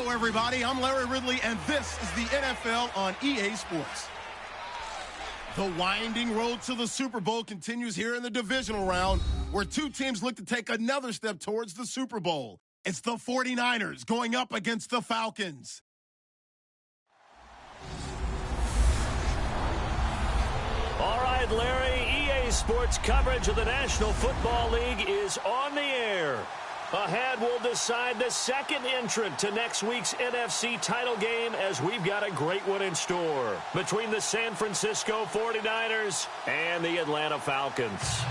Hello, everybody. I'm Larry Ridley, and this is the NFL on EA Sports. The winding road to the Super Bowl continues here in the divisional round, where two teams look to take another step towards the Super Bowl. It's the 49ers going up against the Falcons. All right, Larry, EA Sports coverage of the National Football League is on the air. Ahead, we'll decide the second entrant to next week's NFC title game, as we've got a great one in store between the San Francisco 49ers and the Atlanta Falcons.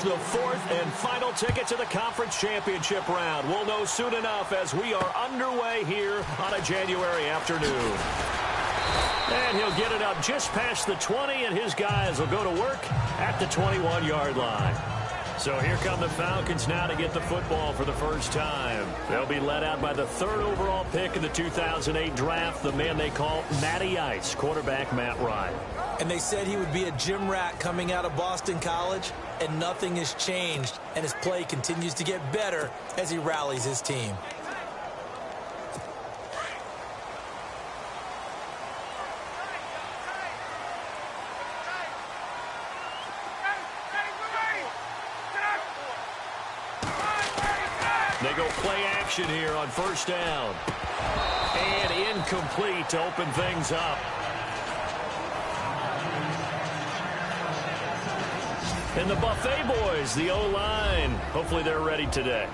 The fourth and final ticket to the conference championship round. We'll know soon enough as we are underway here on a January afternoon. And he'll get it up just past the 20, and his guys will go to work at the 21-yard line. So here come the Falcons now to get the football for the first time. They'll be led out by the third overall pick in the 2008 draft, the man they call Matty Ice, quarterback Matt Ryan. And they said he would be a gym rat coming out of Boston College, and nothing has changed, and his play continues to get better as he rallies his team. They go play action here on first down. And incomplete to open things up. And the Buffet boys, the O-line, hopefully they're ready today.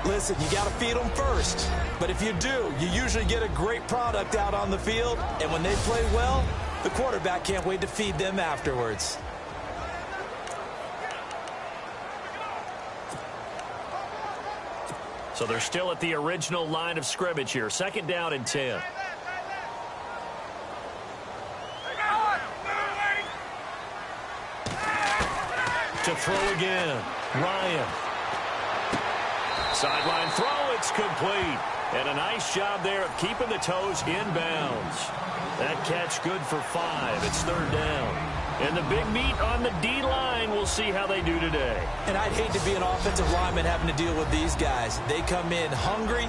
Listen, you got to feed them first. But if you do, you usually get a great product out on the field. And when they play well, the quarterback can't wait to feed them afterwards. So they're still at the original line of scrimmage here. Second down and 10. To throw again, Ryan. Sideline throw, it's complete. And a nice job there of keeping the toes inbounds. That catch good for 5. It's third down. And the big meat on the D-line, we'll see how they do today. And I'd hate to be an offensive lineman having to deal with these guys. They come in hungry,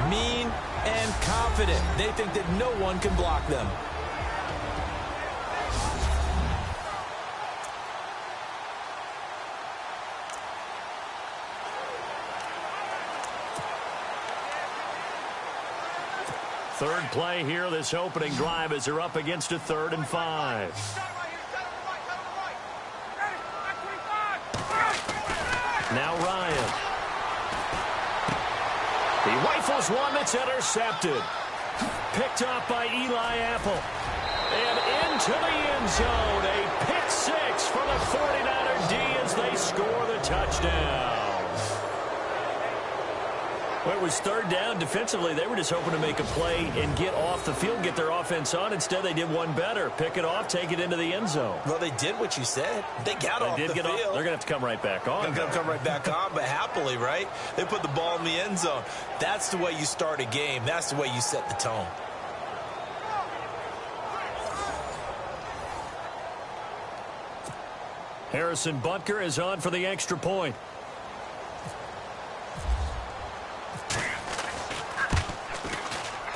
mean, and confident. They think that no one can block them. Third play here, this opening drive, as they're up against a 3rd and 5. Now Ryan. He rifles one that's intercepted. Picked off by Eli Apple. And into the end zone. A pick 6 for the 49er D as they score the touchdown. Well, it was third down. Defensively, they were just hoping to make a play and get off the field, get their offense on. Instead, they did one better. Pick it off, take it into the end zone. Well, they did what you said. They got off the field. They're going to have to come right back on. They're going to come right back on, but happily, right? They put the ball in the end zone. That's the way you start a game. That's the way you set the tone. Harrison Butker is on for the extra point.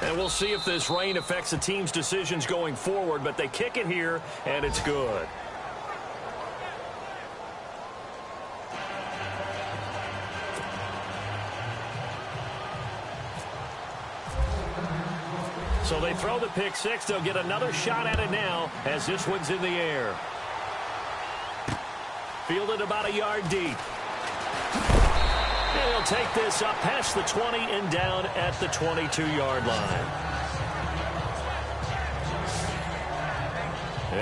And we'll see if this rain affects the team's decisions going forward, but they kick it here, and it's good. So they throw the pick 6. They'll get another shot at it now as this one's in the air. Fielded about a yard deep. And he'll take this up past the 20 and down at the 22-yard line.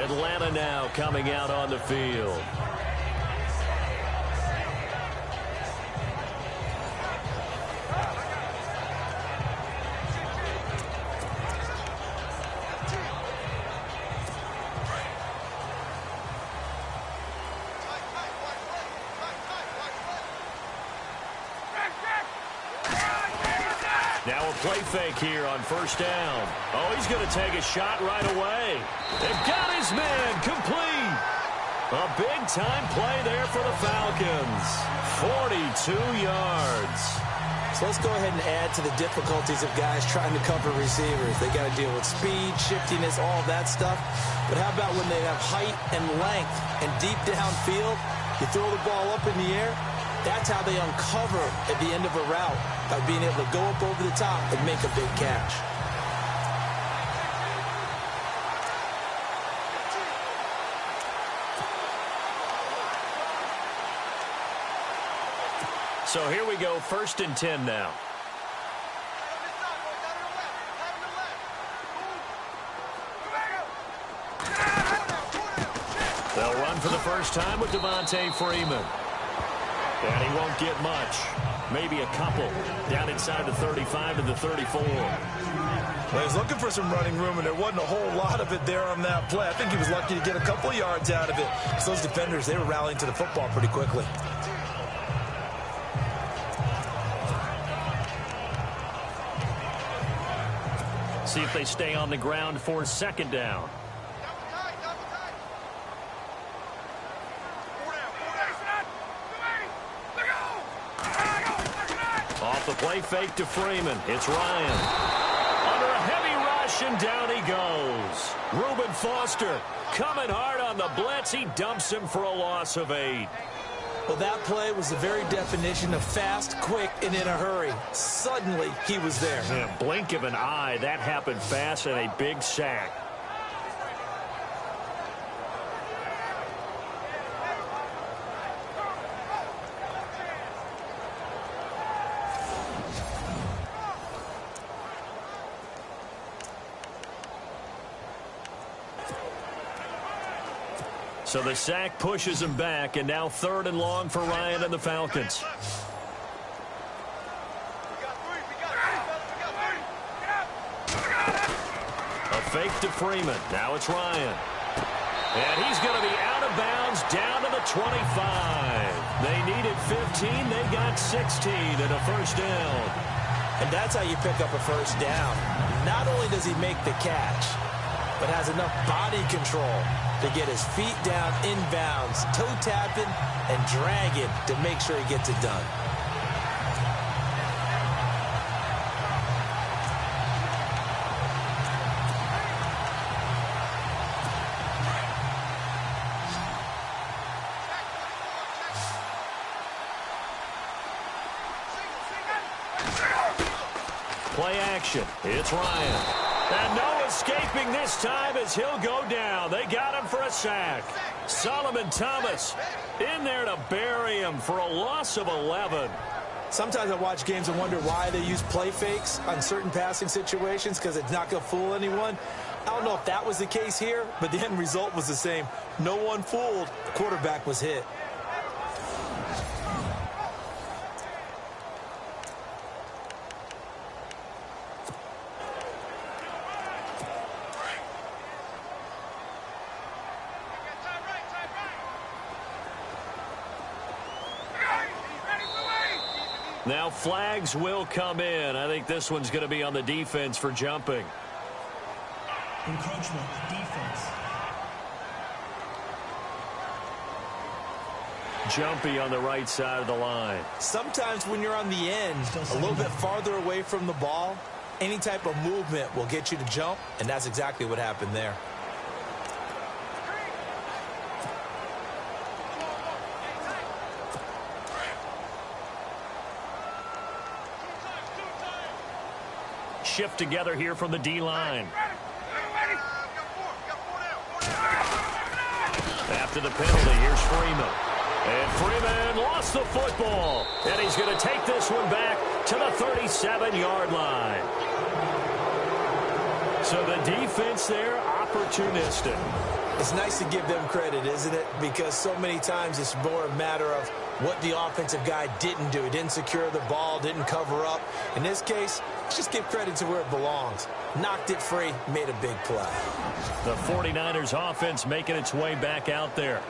Atlanta now coming out on the field. Now a play fake here on first down. Oh, he's going to take a shot right away. They've got his man complete. A big-time play there for the Falcons. 42 yards. So let's go ahead and add to the difficulties of guys trying to cover receivers. They got to deal with speed, shiftiness, all that stuff. But how about when they have height and length and deep downfield? You throw the ball up in the air. That's how they uncover at the end of a route, by being able to go up over the top and make a big catch. So here we go, 1st and 10 now. They'll run for the first time with Devontae Freeman. And he won't get much. Maybe a couple. Down inside the 35 to the 34. Well, he's looking for some running room, and there wasn't a whole lot of it there on that play. I think he was lucky to get a couple of yards out of it. So those defenders, they were rallying to the football pretty quickly. See if they stay on the ground for 2nd down. Off the play fake to Freeman. It's Ryan. Under a heavy rush, and down he goes. Reuben Foster coming hard on the blitz. He dumps him for a loss of 8. Well, that play was the very definition of fast, quick, and in a hurry. Suddenly, he was there. In a blink of an eye, that happened fast, and a big sack. So the sack pushes him back, and now 3rd and long for Ryan and the Falcons. A fake to Freeman. Now it's Ryan. And he's going to be out of bounds down to the 25. They needed 15. They got 16 and a 1st down. And that's how you pick up a 1st down. Not only does he make the catch, but has enough body control to get his feet down inbounds, toe tapping and dragging to make sure he gets it done. Play action. It's Ryan. And no escaping this time as he'll go down. They got him for a sack. Solomon Thomas in there to bury him for a loss of 11. Sometimes I watch games and wonder why they use play fakes on certain passing situations, because it's not going to fool anyone. I don't know if that was the case here, but the end result was the same. No one fooled. The quarterback was hit. Now flags will come in. I think this one's going to be on the defense for jumping. Encroachment, defense. Jumpy on the right side of the line. Sometimes when you're on the end, a little bit farther away from the ball, any type of movement will get you to jump, and that's exactly what happened there. Shift together here from the D-line. After the penalty, here's Freeman. And Freeman lost the football. And he's going to take this one back to the 37-yard line. So the defense there, opportunistic. It's nice to give them credit, isn't it? Because so many times it's more a matter of what the offensive guy didn't do. He didn't secure the ball, didn't cover up. In this case, let's just give credit to where it belongs. Knocked it free, made a big play. The 49ers offense making its way back out there.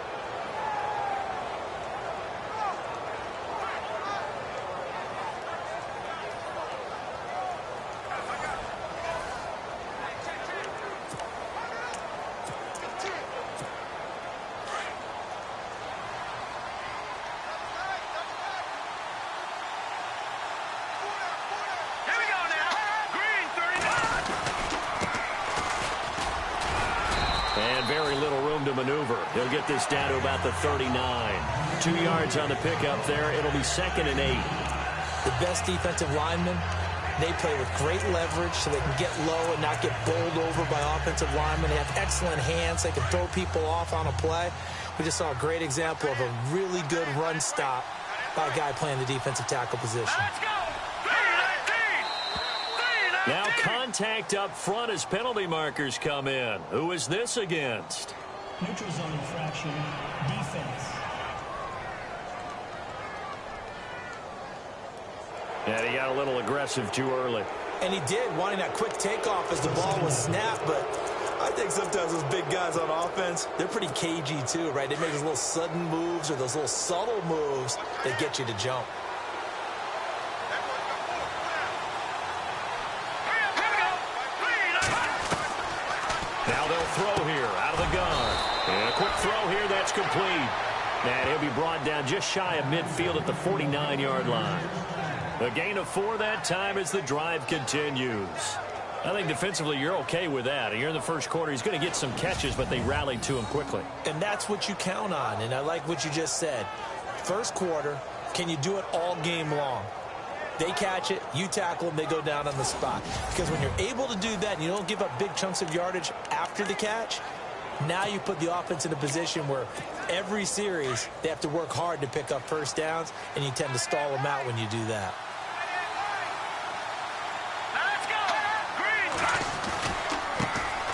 very little room to maneuver. He'll get this down to about the 39. 2 yards on the pickup there. It'll be 2nd and 8. The best defensive linemen, they play with great leverage so they can get low and not get bowled over by offensive linemen. They have excellent hands. They can throw people off on a play. We just saw a great example of a really good run stop by a guy playing the defensive tackle position. Let's go! Now contact up front as penalty markers come in. Who is this against? Neutral zone infraction, defense. And he got a little aggressive too early. And he did, wanting that quick takeoff as the ball was snapped, but I think sometimes those big guys on offense, they're pretty cagey too, right? They make those little sudden moves or those little subtle moves that get you to jump. Now they'll throw here out of the gun. And a quick throw here, that's complete. And he'll be brought down just shy of midfield at the 49-yard line. A gain of 4 that time as the drive continues. I think defensively you're okay with that. Here in the first quarter, he's going to get some catches, but they rallied to him quickly. And that's what you count on, and I like what you just said. First quarter, can you do it all game long? They catch it, you tackle them, they go down on the spot. Because when you're able to do that and you don't give up big chunks of yardage after the catch, now you put the offense in a position where every series they have to work hard to pick up first downs, and you tend to stall them out when you do that.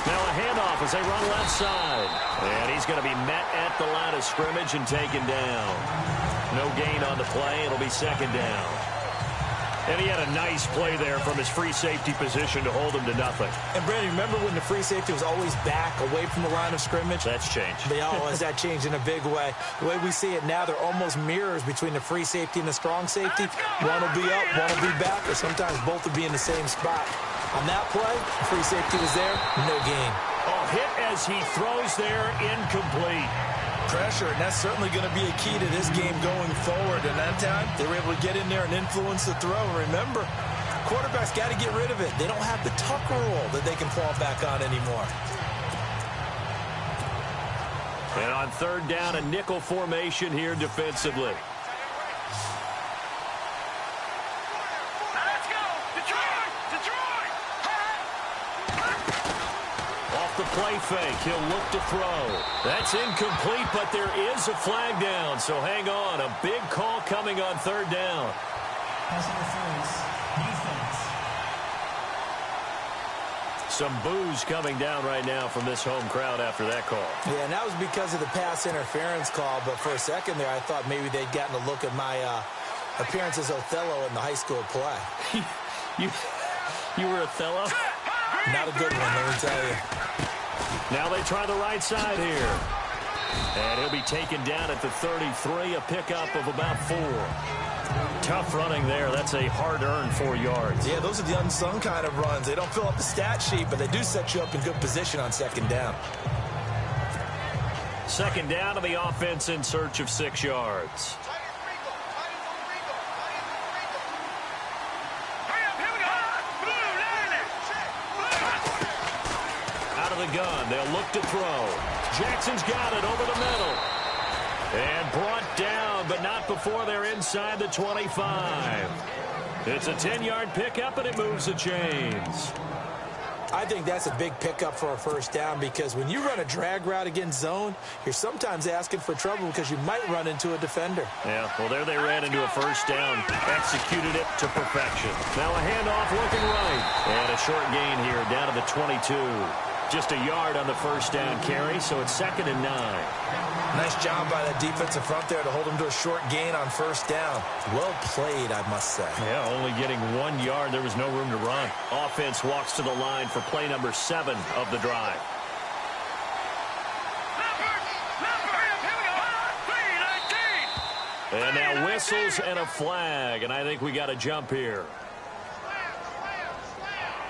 Now a handoff as they run left side. And he's going to be met at the line of scrimmage and taken down. No gain on the play. It'll be 2nd down. And he had a nice play there from his free safety position to hold him to nothing. And, Brandon, remember when the free safety was always back away from the line of scrimmage? That's changed. That changed in a big way. The way we see it now, they're almost mirrors between the free safety and the strong safety. One will be up, one will be back, or sometimes both will be in the same spot. On that play, the free safety was there, no gain. Oh, hit as he throws there, incomplete. Pressure, and that's certainly going to be a key to this game going forward. And that time, they were able to get in there and influence the throw. Remember, quarterbacks got to get rid of it. They don't have the tuck rule that they can fall back on anymore. And on 3rd down, a nickel formation here defensively. Let's go! Detroit! Detroit! Off the play fake, he'll look to throw. That's incomplete, but there is a flag down, so hang on. A big call coming on 3rd down. Pass interference, defense. Some boos coming down right now from this home crowd after that call. Yeah, and that was because of the pass interference call, but for a second there, I thought maybe they'd gotten a look at my appearance as Othello in the high school play. You were Othello? Not a good one, let me tell you. Now they try the right side here. And he'll be taken down at the 33, a pickup of about 4. Tough running there. That's a hard-earned 4 yards. Yeah, those are the unsung kind of runs. They don't fill up the stat sheet, but they do set you up in good position on 2nd down. 2nd down to the offense in search of 6 yards. The gun. They'll look to throw. Jackson's got it over the middle. And brought down, but not before they're inside the 25. It's a 10-yard pickup, and it moves the chains. I think that's a big pickup for a first down because when you run a drag route against zone, you're sometimes asking for trouble because you might run into a defender. Yeah, well, there they ran into a first down. Executed it to perfection. Now a handoff looking right. And a short gain here down to the 22. Just a yard on the first down carry, so it's 2nd and 9. Nice job by that defensive front there to hold them to a short gain on first down. Well played, I must say. Yeah, only getting 1 yard. There was no room to run. Offense walks to the line for play number 7 of the drive. And now whistles and a flag, and I think we got a jump here.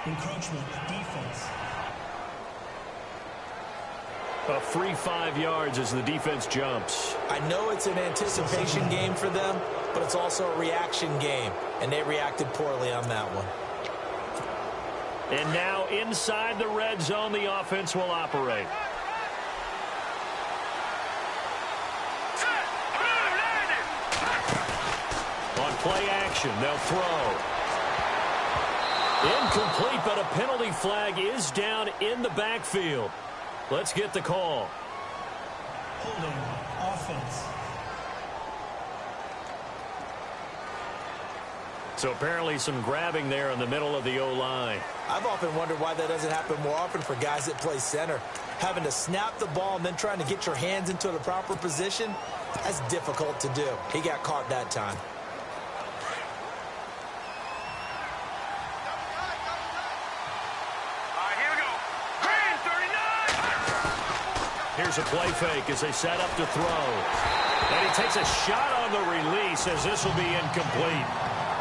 Encroachment, defense. A free 5 yards as the defense jumps. I know it's an anticipation game for them, but it's also a reaction game, and they reacted poorly on that one. And now inside the red zone, the offense will operate. play action. They'll throw. Incomplete, but a penalty flag is down in the backfield. Let's get the call. Holding. Offense. So apparently some grabbing there in the middle of the O-line. I've often wondered why that doesn't happen more often for guys that play center. Having to snap the ball and then trying to get your hands into the proper position, that's difficult to do. He got caught that time. Here we go. Green, 39. Here's a play fake as they set up to throw. And he takes a shot on the release as this will be incomplete.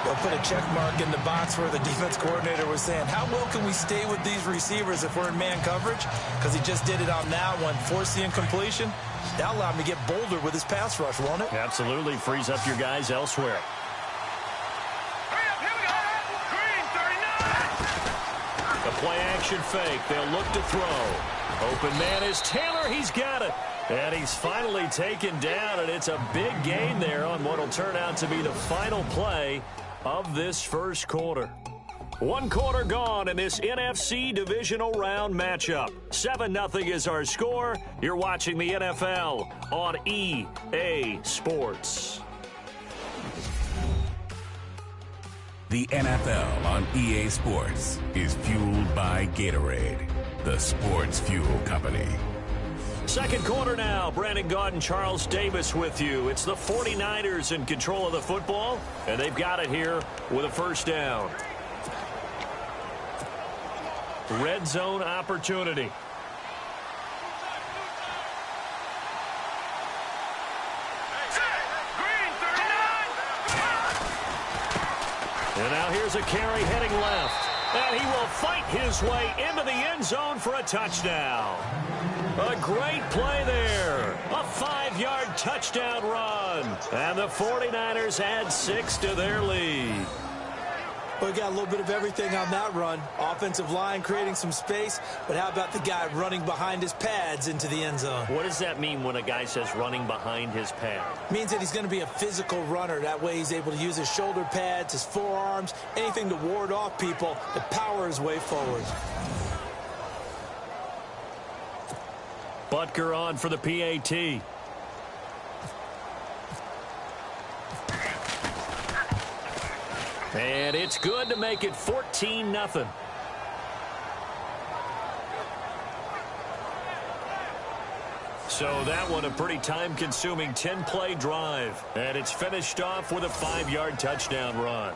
They'll put a check mark in the box where the defense coordinator was saying, how well can we stay with these receivers if we're in man coverage? Because he just did it on that one, forced the incompletion. That allowed him to get bolder with his pass rush, won't it? Absolutely. Frees up your guys elsewhere. Hurry up, here we go. Green, 39. A play action fake. They'll look to throw. Open man is Taylor. He's got it. And he's finally taken down, and it's a big gain there on what will turn out to be the final play of this first quarter. 1 quarter gone in this NFC Divisional Round matchup. 7-0 is our score. You're watching the NFL on EA Sports. The NFL on EA Sports is fueled by Gatorade, the sports fuel company. Second quarter now. Brandon Gaudin, Charles Davis with you. It's the 49ers in control of the football, and they've got it here with a first down. Red zone opportunity. Green, 39. And now here's a carry heading left. And he will fight his way into the end zone for a touchdown. A great play there. A 5-yard touchdown run. And the 49ers add 6 to their lead. We got a little bit of everything on that run. Offensive line creating some space, but how about the guy running behind his pads into the end zone? What does that mean when a guy says running behind his pad? Means that he's going to be a physical runner. That way he's able to use his shoulder pads, his forearms, anything to ward off people to power his way forward. Butker on for the PAT. And it's good to make it 14-0. So that one a pretty time-consuming 10-play drive. And it's finished off with a 5-yard touchdown run.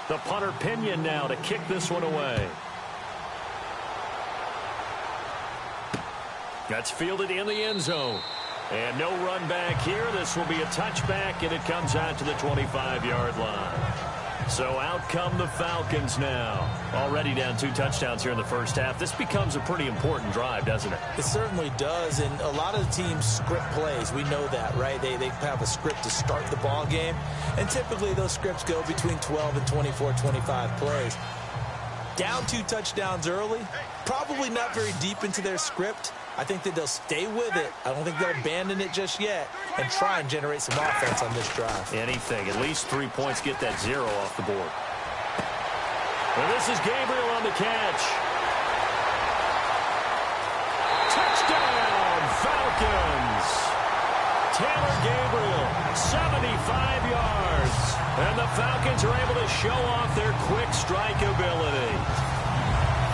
The punter Pinion now to kick this one away. That's fielded in the end zone. And no run back here. This will be a touchback, and it comes out to the 25-yard line. So out come the Falcons now. Already down 2 touchdowns here in the first half. This becomes a pretty important drive, doesn't it? It certainly does, and a lot of the teams script plays. We know that, right? They have a script to start the ball game, and typically those scripts go between 12 and 24, 25 plays. Down 2 touchdowns early, probably not very deep into their script. I think that they'll stay with it. I don't think they'll abandon it just yet and try and generate some offense on this drive. Anything. At least 3 points, get that 0 off the board. And this is Gabriel on the catch. Touchdown, Falcons. Taylor Gabriel, 75 yards. And the Falcons are able to show off their quick strike ability.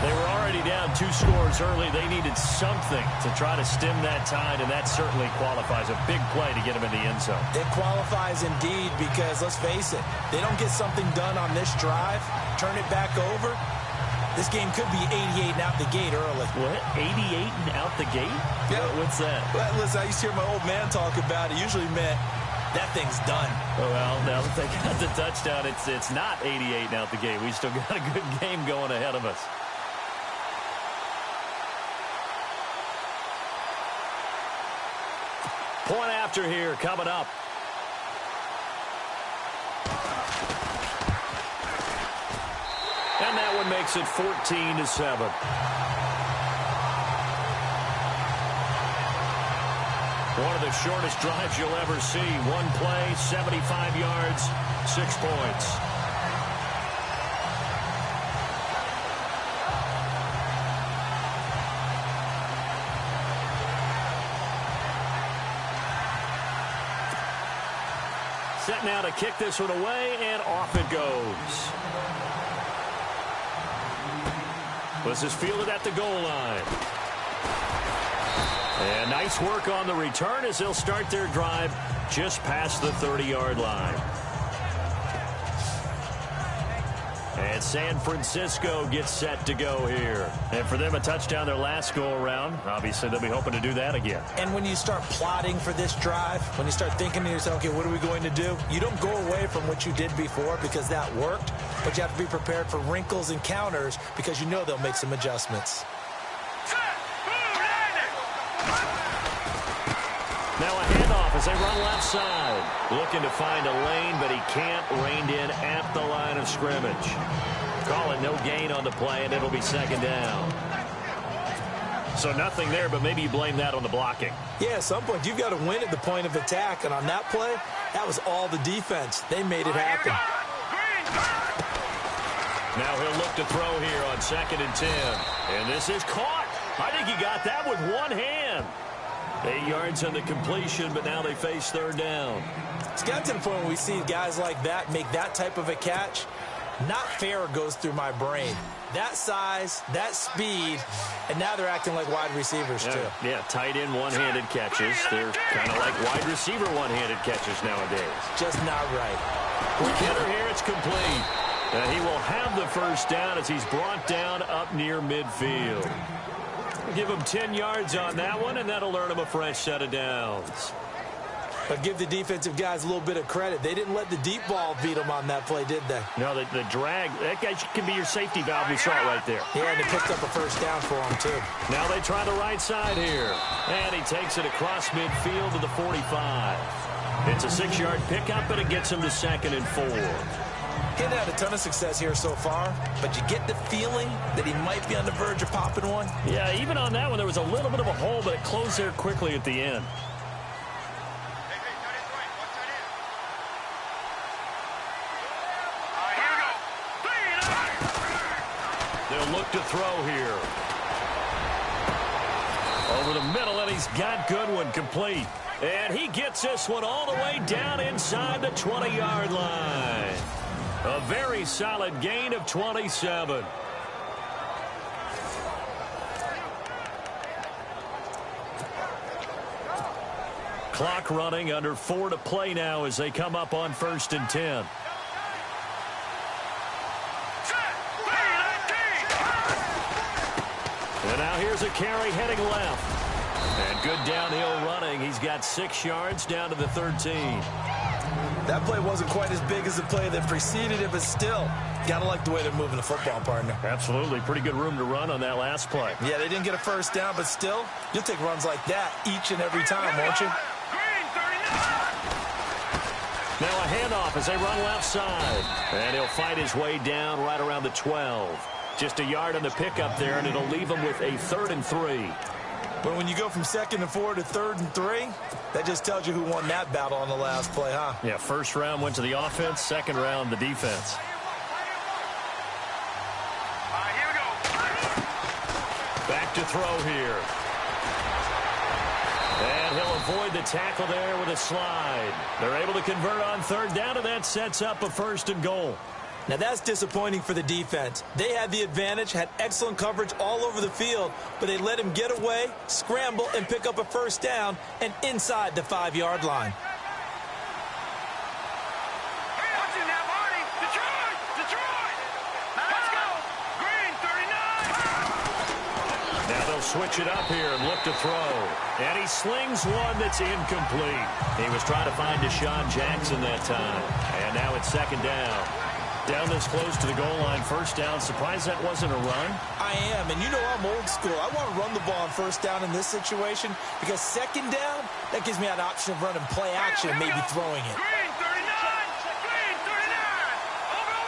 They were already down 2 scores early. They needed something to try to stem that tide, and that certainly qualifies. A big play to get them in the end zone. It qualifies indeed because, let's face it, they don't get something done on this drive, turn it back over, this game could be 88 and out the gate early. What? 88 and out the gate? Yeah. What's that? Well, listen, I used to hear my old man talk about it. Usually meant that thing's done. Well, now that they got the touchdown, it's not 88 now at the game. We still got a good game going ahead of us. Point after here coming up. And that one makes it 14-7. One of the shortest drives you'll ever see. One play, 75 yards, 6 points. Set now to kick this one away, and off it goes. This is fielded at the goal line. And nice work on the return as they'll start their drive just past the 30-yard line. And San Francisco gets set to go here. And for them, a touchdown their last go-around. Obviously, they'll be hoping to do that again. And when you start plotting for this drive, when you start thinking to yourself, okay, what are we going to do? You don't go away from what you did before because that worked, but you have to be prepared for wrinkles and counters because you know they'll make some adjustments. Now a handoff as they run left side. Looking to find a lane, but he can't. Reined in at the line of scrimmage. Call it no gain on the play, and it'll be second down. So nothing there, but maybe you blame that on the blocking. Yeah, at some point, you've got to win at the point of attack. And on that play, that was all the defense. They made it happen. Now he'll look to throw here on 2nd and 10. And this is caught. I think he got that with one hand. 8 yards on the completion, but now they face 3rd down. It's got to the point where we see guys like that make that type of a catch. Not fair goes through my brain. That size, that speed, and now they're acting like wide receivers too. Yeah, tight end one-handed catches. They're kind of like wide receiver one-handed catches nowadays. Just not right. Hitter here, it's complete. He will have the 1st down as he's brought down up near midfield. Give him 10 yards on that one, and that'll earn him a fresh set of downs. But give the defensive guys a little bit of credit. They didn't let the deep ball beat them on that play, did they? No, the drag, that guy can be your safety valve. We saw it right there. Yeah, and they picked up a 1st down for him, too. Now they try the right side here. And he takes it across midfield to the 45. It's a 6-yard pickup, and it gets him to 2nd and 4. He hasn't had a ton of success here so far, but you get the feeling that he might be on the verge of popping one. Yeah, even on that one, there was a little bit of a hole, but it closed there quickly at the end. They'll look to throw here. Over the middle, and he's got Goodwin complete. And he gets this one all the way down inside the 20-yard line. A very solid gain of 27. Clock running, under 4 to play now as they come up on 1st and 10. And now here's a carry heading left. And good downhill running. He's got 6 yards down to the 13. That play wasn't quite as big as the play that preceded it, but still, gotta like the way they're moving the football, partner. Absolutely. Pretty good room to run on that last play. Yeah, they didn't get a 1st down, but still, you'll take runs like that each and every time, won't you? Now a handoff as they run left side. And he'll fight his way down right around the 12. Just a yard on the pickup there, and it'll leave him with a 3rd and 3. But when you go from 2nd and 4 to 3rd and 3, that just tells you who won that battle on the last play, huh? Yeah, 1st round went to the offense, 2nd round the defense. Here we go. Back to throw here. And he'll avoid the tackle there with a slide. They're able to convert on 3rd down, and that sets up a 1st and goal. Now, that's disappointing for the defense. They had the advantage, had excellent coverage all over the field, but they let him get away, scramble, and pick up a 1st down and inside the 5-yard line. Watching now, Marty. Detroit. Let's go. Green, 39. Now they'll switch it up here and look to throw. And he slings one that's incomplete. He was trying to find Deshaun Jackson that time. And now it's second down. Down this close to the goal line, first down. Surprised that wasn't a run? I am, and you know I'm old school. I want to run the ball on first down in this situation because second down, that gives me an option of running play action and maybe throwing it. Green 39! Green 39! Over!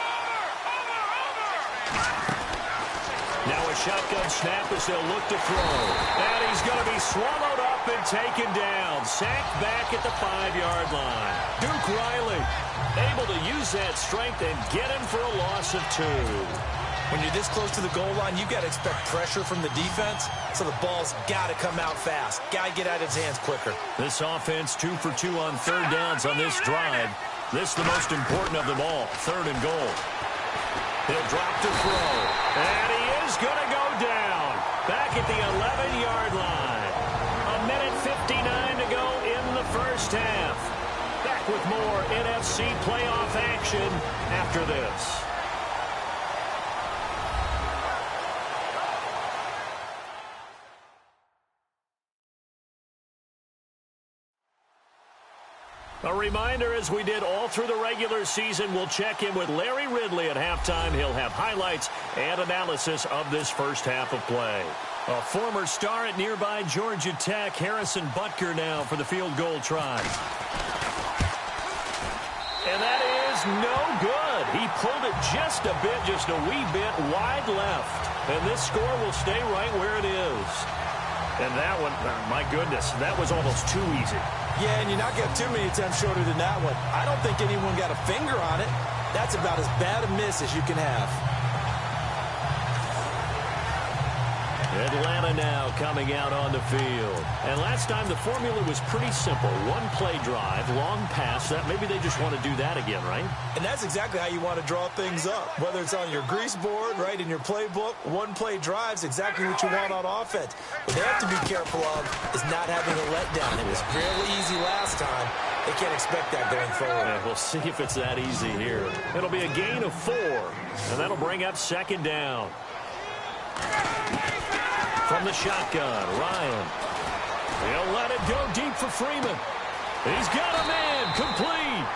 Now a shotgun snap as they'll look to throw. And he's going to be swallowed up and taken down. Sacked back at the 5-yard line. Duke Riley able to use that strength and get him for a loss of 2. When you're this close to the goal line, you've got to expect pressure from the defense, so the ball's got to come out fast. Got to get out of his hands quicker. This offense 2 for 2 on third downs on this drive. This the most important of them all, third and goal. He'll drop to throw, and he is going to go down back at the 11-yard line. A minute 59 to go in the first half. Back with more NFC playoff action after this. A reminder, as we did all through the regular season, we'll check in with Larry Ridley at halftime. He'll have highlights and analysis of this first half of play. A former star at nearby Georgia Tech, Harrison Butker now for the field goal try. And that is no good. He pulled it just a bit, just a wee bit wide left. And this score will stay right where it is. And that one, my goodness, that was almost too easy. Yeah, and you're not getting too many attempts shorter than that one. I don't think anyone got a finger on it. That's about as bad a miss as you can have. Atlanta now coming out on the field. And last time the formula was pretty simple. One play drive, long pass. That maybe they just want to do that again, right? And that's exactly how you want to draw things up. Whether it's on your grease board, right, in your playbook, one play drive's exactly what you want on offense. What they have to be careful of is not having a letdown. It was fairly easy last time. They can't expect that going forward. Yeah, we'll see if it's that easy here. It'll be a gain of 4, and that'll bring up second down. From the shotgun, Ryan. He'll let it go deep for Freeman. He's got a man, complete.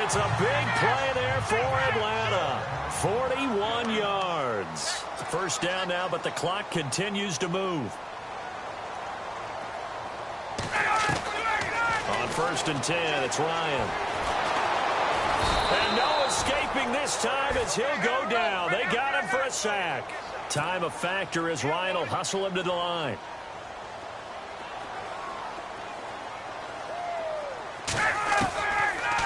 It's a big play there for Atlanta. 41 yards. First down now, but the clock continues to move. On 1st and 10, it's Ryan. And no escaping this time as he'll go down. They got him for a sack. Time a factor as Ryan will hustle him to the line.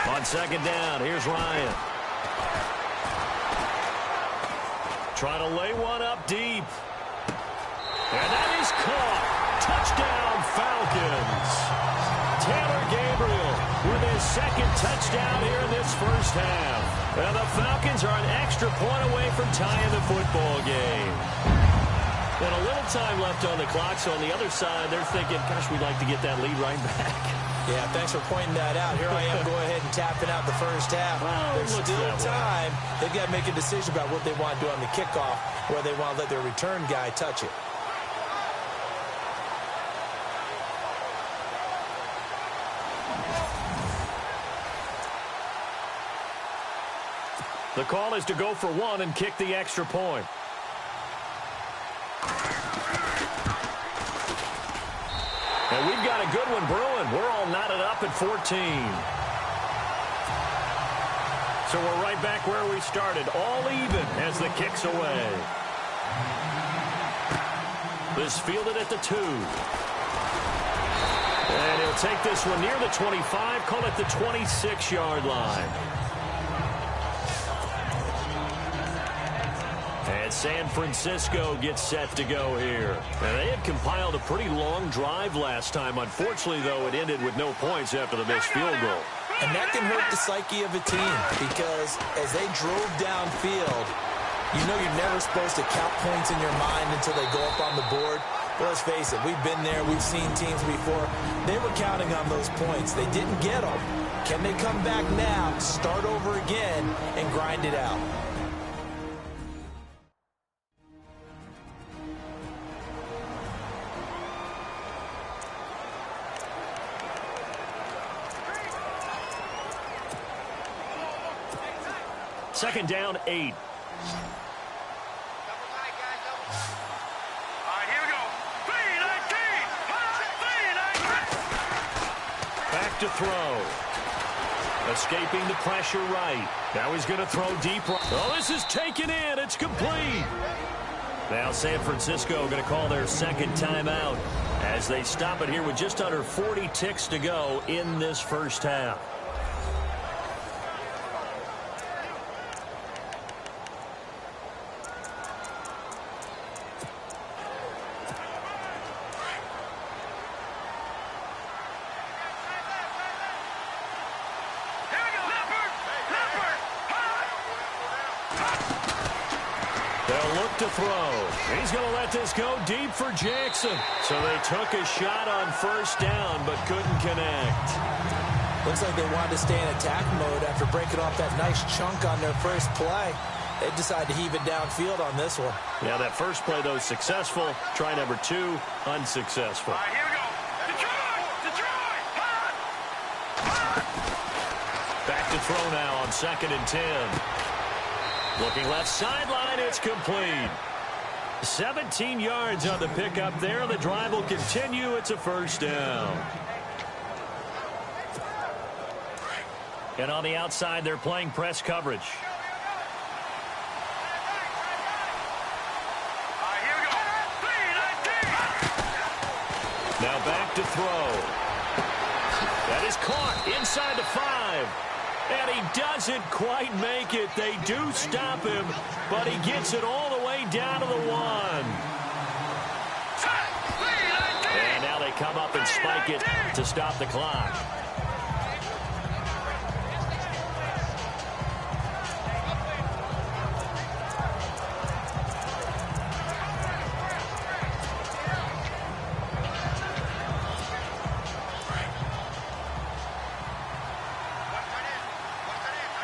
On second down, here's Ryan. Trying to lay one up deep. And that is caught. Touchdown, Falcons. Taylor Gabriel with his second touchdown here in this first half. And the Falcons are an extra point away from tying the football game. And a little time left on the clock, so on the other side, they're thinking, gosh, we'd like to get that lead right back. Yeah, thanks for pointing that out. Here I am going ahead and tapping out the first half. Well, there's still time. They've got to make a decision about what they want to do on the kickoff, where they want to let their return guy touch it. The call is to go for 1 and kick the extra point. And we've got a good one brewing. We're all knotted up at 14. So we're right back where we started, all even as the kick's away. This fielded at the 2. And he'll take this one near the 25, call it the 26-yard line. And San Francisco gets set to go here. And they had compiled a pretty long drive last time. Unfortunately, though, it ended with no points after the missed field goal. And that can hurt the psyche of a team because as they drove downfield, you know you're never supposed to count points in your mind until they go up on the board. But let's face it, we've been there. We've seen teams before. They were counting on those points. They didn't get them. Can they come back now, start over again, and grind it out? Second down, 8. Back to throw. Escaping the pressure right. Now he's going to throw deep right. Oh, this is taken in. It's complete. Now San Francisco going to call their second timeout as they stop it here with just under 40 ticks to go in this first half. To throw. He's going to let this go deep for Jackson. So they took a shot on first down but couldn't connect. Looks like they wanted to stay in attack mode after breaking off that nice chunk on their first play. They decided to heave it downfield on this one. Yeah, that first play, though, successful. Try number 2, unsuccessful. All right, here we go. Detroit! Back to throw now on 2nd and 10. Looking left sideline, it's complete. 17 yards on the pickup there. The drive will continue. It's a first down. And on the outside, they're playing press coverage. All right, here we go. 3-19. Now back to throw. That is caught inside the 5. And he doesn't quite make it. They do stop him, but he gets it all the way down to the 1. And now they come up and spike it to stop the clock.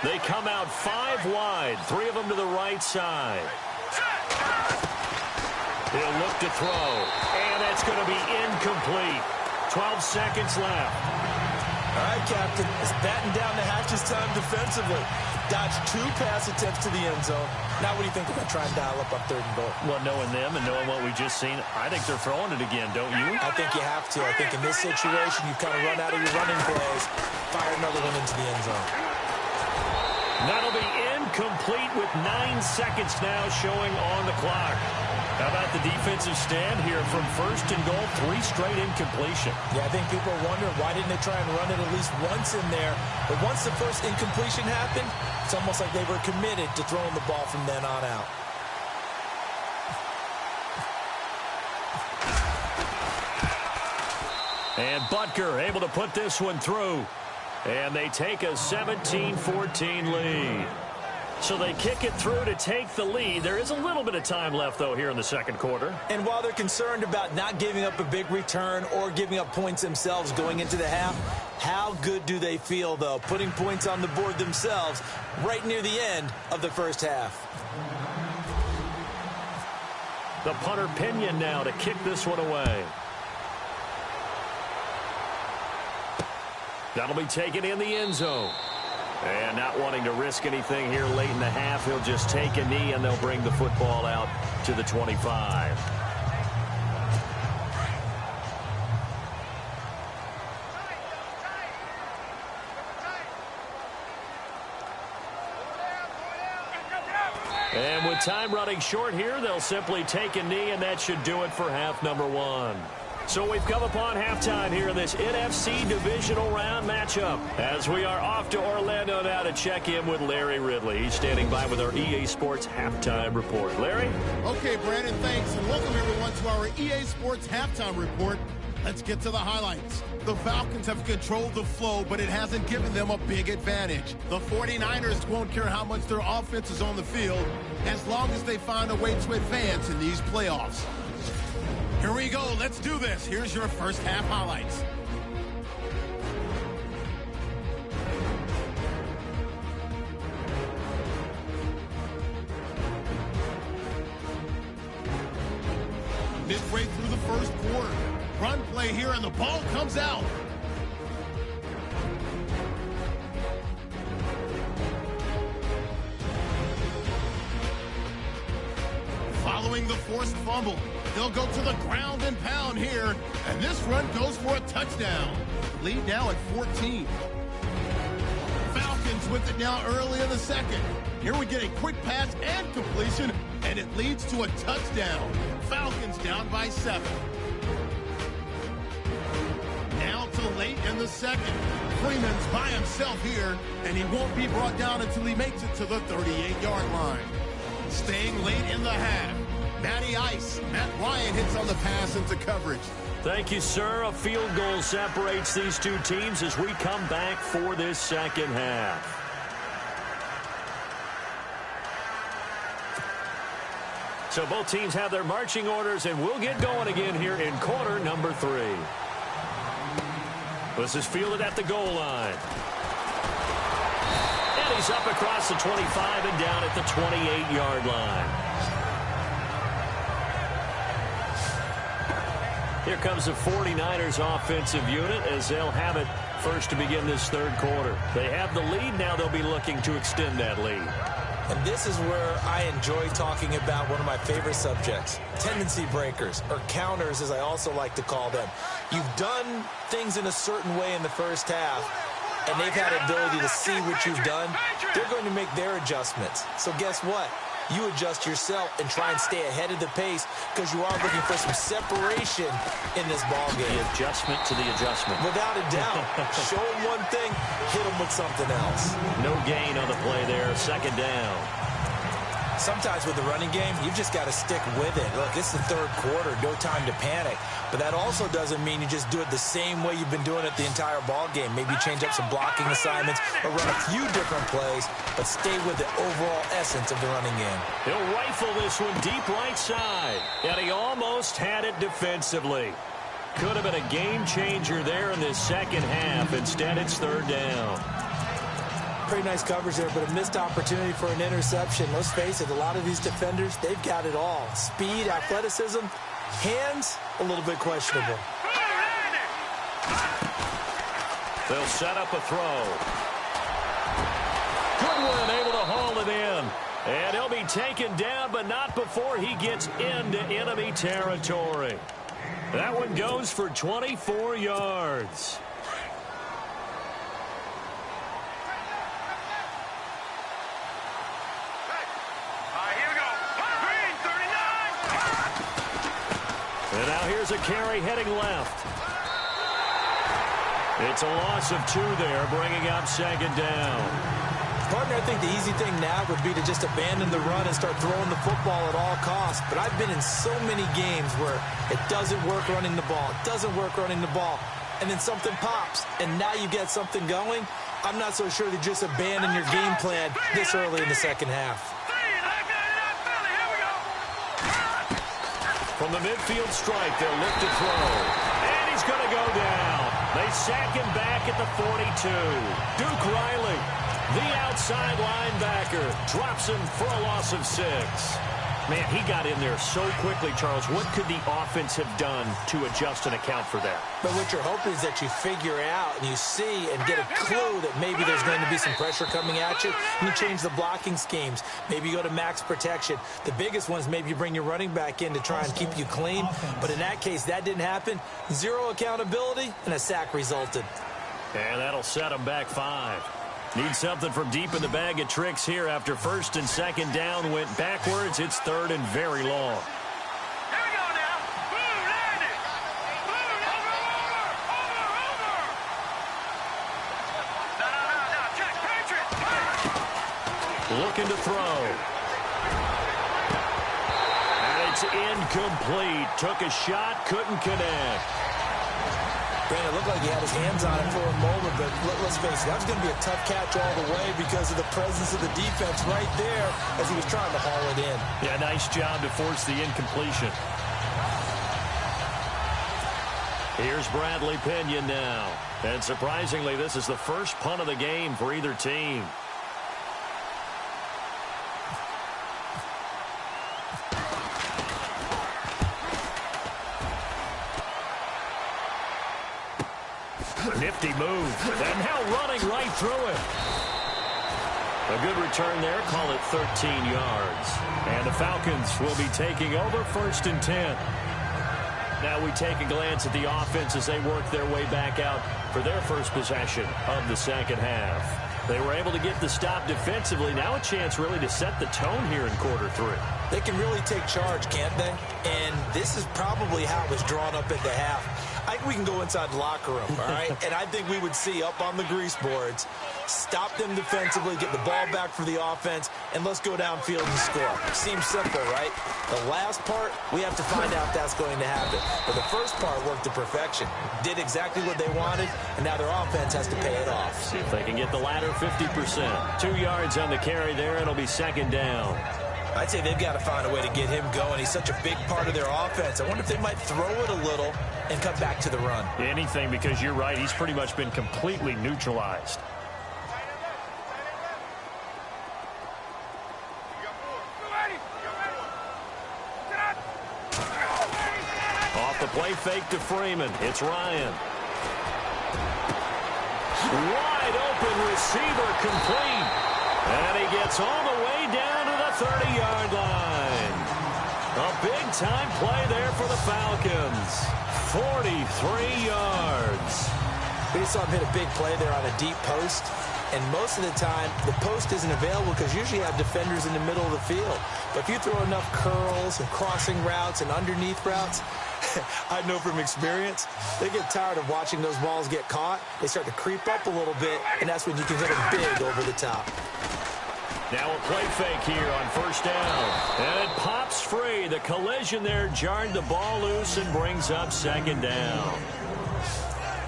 They come out 5 wide, 3 of them to the right side. He'll look to throw, and that's going to be incomplete. 12 seconds left. All right, Captain, it's batting down the hatches time defensively. Dodged 2 pass attempts to the end zone. Now what do you think they're going to try and dial up on 3rd and goal? Well, knowing them and knowing what we've just seen, I think they're throwing it again, don't you? I think you have to. I think in this situation, you kind of run out of your running plays, fire another one into the end zone. That'll be incomplete with 9 seconds now showing on the clock. How about the defensive stand here from 1st and goal, 3 straight incompletion. Yeah, I think people are wondering why didn't they try and run it at least once in there. But once the first incompletion happened, it's almost like they were committed to throwing the ball from then on out. And Butker able to put this one through. And they take a 17-14 lead. So they kick it through to take the lead. There is a little bit of time left, though, here in the second quarter. And while they're concerned about not giving up a big return or giving up points themselves going into the half, how good do they feel, though, putting points on the board themselves right near the end of the first half? The punter Pinion now to kick this one away. That'll be taken in the end zone. And not wanting to risk anything here late in the half, he'll just take a knee and they'll bring the football out to the 25. And with time running short here, they'll simply take a knee, and that should do it for half number 1. So we've come upon halftime here in this NFC Divisional Round matchup as we are off to Orlando now to check in with Larry Ridley. He's standing by with our EA Sports Halftime Report. Larry? Okay, Brandon, thanks, and welcome everyone to our EA Sports Halftime Report. Let's get to the highlights. The Falcons have controlled the flow, but it hasn't given them a big advantage. The 49ers won't care how much their offense is on the field as long as they find a way to advance in these playoffs. Here we go. Let's do this. Here's your first half highlights. Midway through the first quarter. Run play here, and the ball comes out. forced fumble. They'll go to the ground and pound here, and this run goes for a touchdown. Lead now at 14. Falcons with it now early in the second. Here we get a quick pass and completion, and it leads to a touchdown. Falcons down by 7. Now to late in the second. Freeman's by himself here, and he won't be brought down until he makes it to the 38-yard line. Staying late in the half. Matty Ice. Matt Ryan hits on the pass into coverage. Thank you, sir. A field goal separates these two teams as we come back for this second half. So both teams have their marching orders, and we'll get going again here in quarter number 3. This is fielded at the goal line. And he's up across the 25 and down at the 28-yard line. Here comes the 49ers offensive unit as they'll have it first to begin this third quarter. They have the lead. Now they'll be looking to extend that lead. And this is where I enjoy talking about one of my favorite subjects, tendency breakers, or counters as I also like to call them. You've done things in a certain way in the first half, and they've had the ability to see what you've done. They're going to make their adjustments. So guess what? You adjust yourself and try and stay ahead of the pace because you are looking for some separation in this ballgame. The adjustment to the adjustment. Without a doubt. Show them one thing, hit them with something else. No gain on the play there, second down. Sometimes with the running game, you've just got to stick with it. Look, it's the third quarter, no time to panic. But that also doesn't mean you just do it the same way you've been doing it the entire ball game. Maybe change up some blocking assignments or run a few different plays, but stay with the overall essence of the running game. He'll rifle this one deep right side, and he almost had it defensively. Could have been a game changer there in this second half. Instead, it's third down. Pretty nice coverage there, but a missed opportunity for an interception. Let's face it, a lot of these defenders, they've got it all. Speed, athleticism, hands, a little bit questionable. They'll set up a throw. Goodwin able to haul it in. And he'll be taken down, but not before he gets into enemy territory. That one goes for 24 yards. And now here's a carry heading left. It's a loss of 2 there, bringing up second down. Partner, I think the easy thing now would be to just abandon the run and start throwing the football at all costs. But I've been in so many games where it doesn't work running the ball. It doesn't work running the ball. And then something pops, and now you get something going. I'm not so sure that just abandon your game plan this early in the second half. From the midfield strike, they'll look to throw. And he's going to go down. They sack him back at the 42. Duke Riley, the outside linebacker, drops him for a loss of 6. Man, he got in there so quickly, Charles. What could the offense have done to adjust and account for that? But what you're hoping is that you figure out and you see and get a clue that maybe there's going to be some pressure coming at you. And you change the blocking schemes. Maybe you go to max protection. The biggest one is maybe you bring your running back in to try and keep you clean. But in that case, that didn't happen. 0 accountability, and a sack resulted. And that'll set them back 5. Need something from deep in the bag of tricks here after first and second down went backwards. It's third and very long. Here we go now. Boom, land it. Boom, over. No, check, Patriot. Looking to throw. And it's incomplete. Took a shot, couldn't connect. Brandon, it looked like he had his hands on it for a moment, but let's face it, that was going to be a tough catch all the way because of the presence of the defense right there as he was trying to haul it in. Yeah, nice job to force the incompletion. Here's Bradley Pinion now. And surprisingly, this is the first punt of the game for either team. Nifty move. And now running right through it. A good return there. Call it 13 yards. And the Falcons will be taking over 1st and 10. Now we take a glance at the offense as they work their way back out for their first possession of the second half. They were able to get the stop defensively. Now a chance really to set the tone here in quarter 3. They can really take charge, can't they? And this is probably how it was drawn up at the half. I think we can go inside the locker room, all right? And I think we would see up on the grease boards, stop them defensively, get the ball back for the offense, and let's go downfield and score. Seems simple, right? The last part, we have to find out if that's going to happen. But the first part worked to perfection. Did exactly what they wanted, and now their offense has to pay it off. See if they can get the latter 50%. 2 yards on the carry there, and it'll be 2nd down. I'd say they've got to find a way to get him going. He's such a big part of their offense. I wonder if they might throw it a little and cut back to the run. Anything, because you're right. He's pretty much been completely neutralized. Off the play fake to Freeman. It's Ryan. Wide open receiver complete. And he gets all the way down to the 30-yard line. A big-time play there for the Falcons. 43 yards. We just saw him hit a big play there on a deep post. And most of the time, the post isn't available because you usually have defenders in the middle of the field. But if you throw enough curls and crossing routes and underneath routes, I know from experience, they get tired of watching those balls get caught. They start to creep up a little bit, and that's when you can hit them big over the top. Now a play fake here on 1st down. And it pops free. The collision there jarred the ball loose and brings up 2nd down.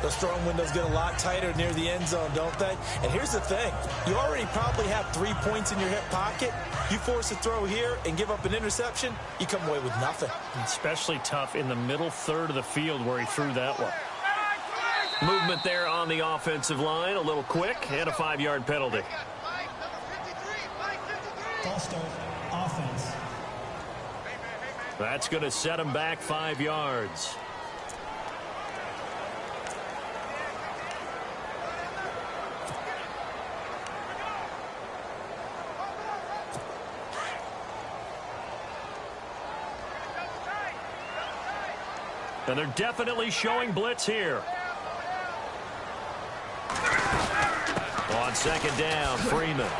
Those throwing windows get a lot tighter near the end zone, don't they? And here's the thing. You already probably have 3 points in your hip pocket. You force a throw here and give up an interception, you come away with nothing. Especially tough in the middle third of the field where he threw that one. Movement there on the offensive line. A little quick and a 5-yard penalty. False start, offense. That's going to set him back 5 yards. And they're definitely showing blitz here. On 2nd down, Freeman.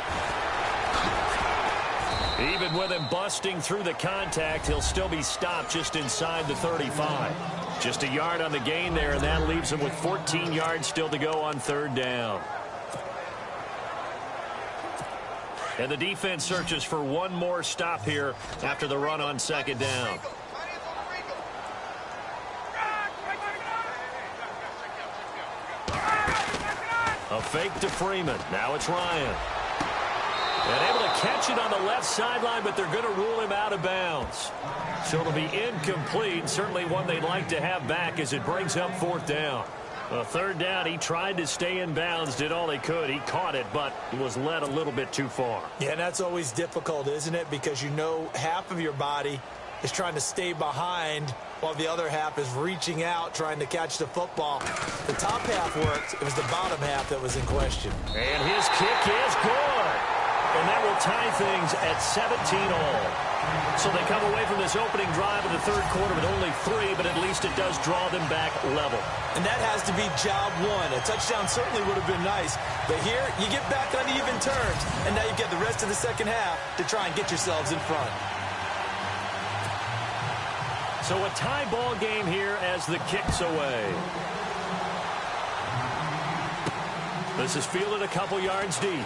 Even with him busting through the contact, he'll still be stopped just inside the 35. Just a yard on the gain there, and that leaves him with 14 yards still to go on 3rd down. And the defense searches for one more stop here after the run on 2nd down. A fake to Freeman. Now it's Ryan. And able to catch it on the left sideline, but they're going to rule him out of bounds. So it'll be incomplete. Certainly one they'd like to have back as it brings up 4th down. 3rd down, he tried to stay in bounds, did all he could. He caught it, but was led a little bit too far. Yeah, and that's always difficult, isn't it? Because you know half of your body is trying to stay behind while the other half is reaching out, trying to catch the football. The top half worked. It was the bottom half that was in question. And his kick is good. And that will tie things at 17-all. So they come away from this opening drive in the 3rd quarter with only 3, but at least it does draw them back level. And that has to be job 1. A touchdown certainly would have been nice. But here, you get back on even terms. And now you get the rest of the second half to try and get yourselves in front. So a tie ball game here as the kick's away. This is fielded a couple yards deep.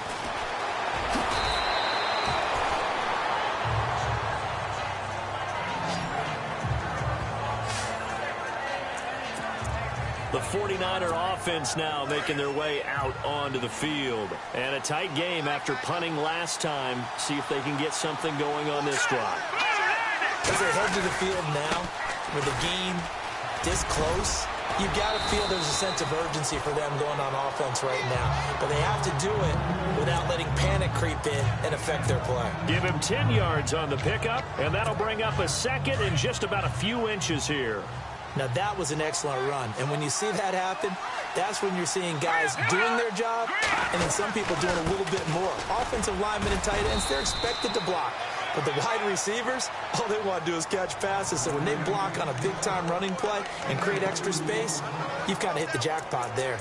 The 49er offense now making their way out onto the field. And a tight game after punting last time. See if they can get something going on this drive. As they head to the field now, with the game this close, you've got to feel there's a sense of urgency for them going on offense right now. But they have to do it without letting panic creep in and affect their play. Give him 10 yards on the pickup, and that'll bring up a 2nd and just about a few inches here. Now, that was an excellent run. And when you see that happen, That's when you're seeing guys doing their job and then some people doing a little bit more. Offensive linemen and tight ends, they're expected to block. But the wide receivers, all they want to do is catch passes. So when they block on a big-time running play and create extra space, you've kind of hit the jackpot there.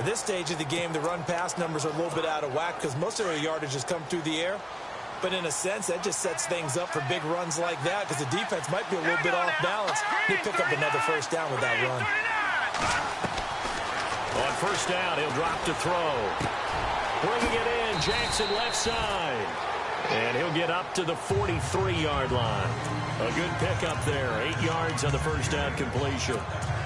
At this stage of the game, the run-pass numbers are a little bit out of whack because most of their yardage has come through the air. But in a sense, that just sets things up for big runs like that because the defense might be a little bit off balance. They pick up another first down with that run. On first down, he'll drop to throw. Bringing it in, Jackson left side. And he'll get up to the 43-yard line. A good pickup there, 8 yards on the first down completion.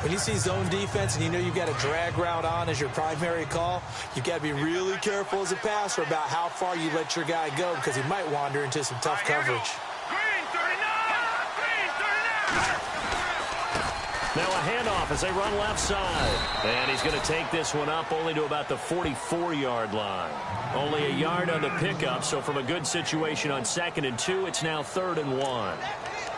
When you see zone defense and you know you've got a drag route on as your primary call, you've got to be really careful as a passer about how far you let your guy go because he might wander into some tough coverage. Now a handoff as they run left side. And he's going to take this one up only to about the 44-yard line. Only a yard on the pickup, so from a good situation on 2nd and 2, it's now 3rd and 1.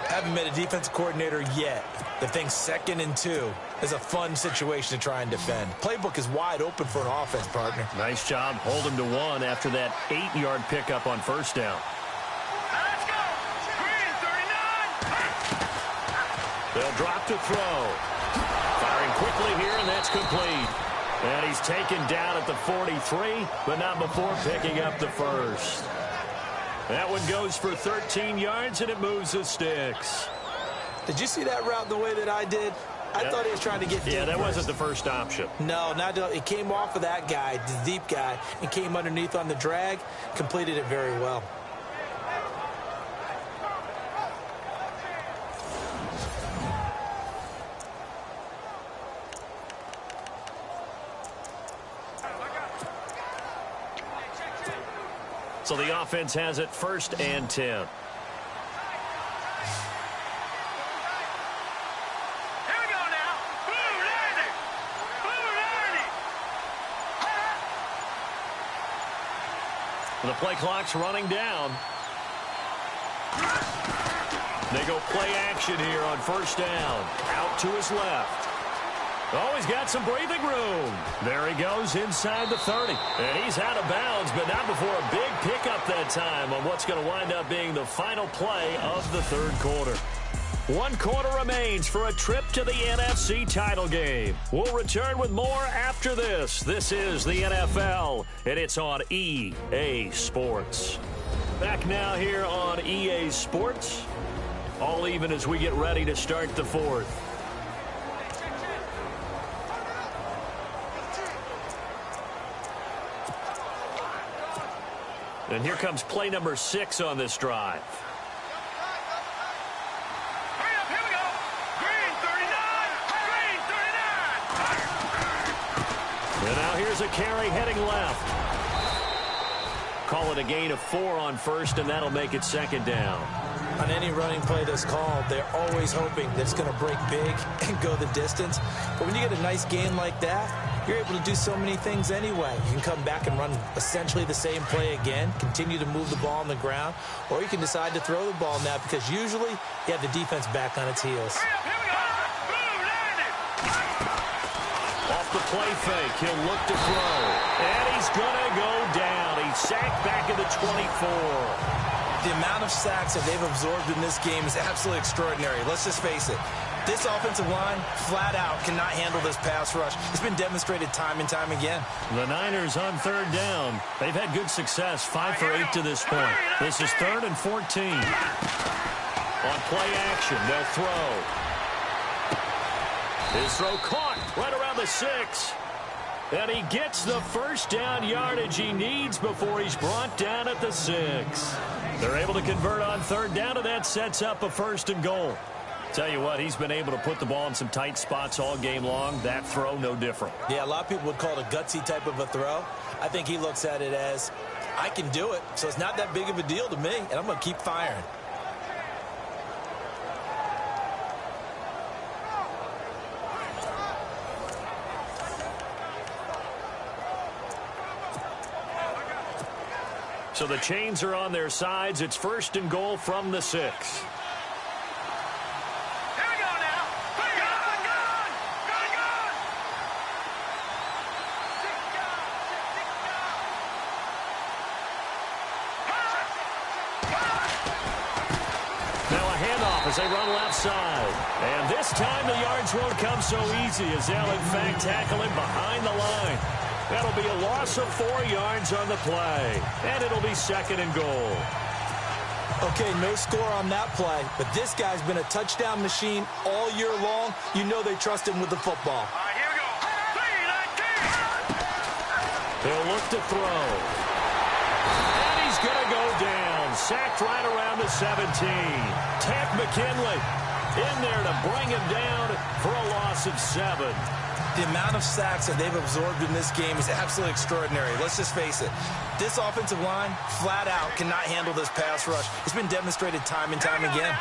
Haven't met a defensive coordinator yet that thinks 2nd and 2 is a fun situation to try and defend. Playbook is wide open for an offense, partner. Nice job. Hold him to 1 after that 8-yard pickup on first down. Let's go. Green 39. They'll drop to throw. Firing quickly here, and that's complete. And he's taken down at the 43, but not before picking up the first. That one goes for 13 yards, and it moves the sticks. Did you see that route the way that I did? I thought he was trying to get deep. Yeah, that first. wasn't the first option. No, not it came off of that guy, the deep guy, and came underneath on the drag, completed it very well. So the offense has it 1st and 10. Here we go now. Blue landing. Blue landing. The play clock's running down. They go play action here on first down. Out to his left. Oh, he's got some breathing room. There he goes inside the 30. And he's out of bounds, but not before a big pickup that time on what's going to wind up being the final play of the 3rd quarter. 1 quarter remains for a trip to the NFC title game. We'll return with more after this. This is the NFL, and it's on EA Sports. Back now here on EA Sports. All even as we get ready to start the 4th. And here comes play number 6 on this drive. Hurry up, here we go. Green 39. Green 39. And now here's a carry heading left. Call it a gain of 4 on first, and that'll make it 2nd down. On any running play that's called, they're always hoping that it's going to break big and go the distance. But when you get a nice gain like that, you're able to do so many things anyway. You can come back and run essentially the same play again, continue to move the ball on the ground, or you can decide to throw the ball now because usually you have the defense back on its heels. Hurry up, here we go. Blue landing. Off the play fake, he'll look to throw. And he's going to go down. He's sacked back at the 24. The amount of sacks that they've absorbed in this game is absolutely extraordinary. Let's just face it. This offensive line, flat out, cannot handle this pass rush. It's been demonstrated time and time again. The Niners on 3rd down. They've had good success, 5 for 8 to this point. This is 3rd and 14. On play action, they'll throw. His throw caught right around the 6. And he gets the first down yardage he needs before he's brought down at the 6. They're able to convert on 3rd down, and that sets up a 1st and goal. Tell you what, he's been able to put the ball in some tight spots all game long. That throw, no different. Yeah, a lot of people would call it a gutsy type of a throw. I think he looks at it as, I can do it, so it's not that big of a deal to me, and I'm going to keep firing. So the chains are on their sides. It's 1st and goal from the 6. Here we go now. Gun. as they run left side. And this time the yards won't come so easy as they'll, in fact, tackle him behind the line. That'll be a loss of 4 yards on the play. And it'll be 2nd and goal. Okay, no score on that play, but this guy's been a touchdown machine all year long. You know they trust him with the football. All right, here we go. 3, 19. He'll look to throw. And he's going to go down. Sacked right around the 17. Ted McKinley in there to bring him down for a loss of 7. The amount of sacks that they've absorbed in this game is absolutely extraordinary. Let's just face it. This offensive line, flat out, cannot handle this pass rush. It's been demonstrated time and time again.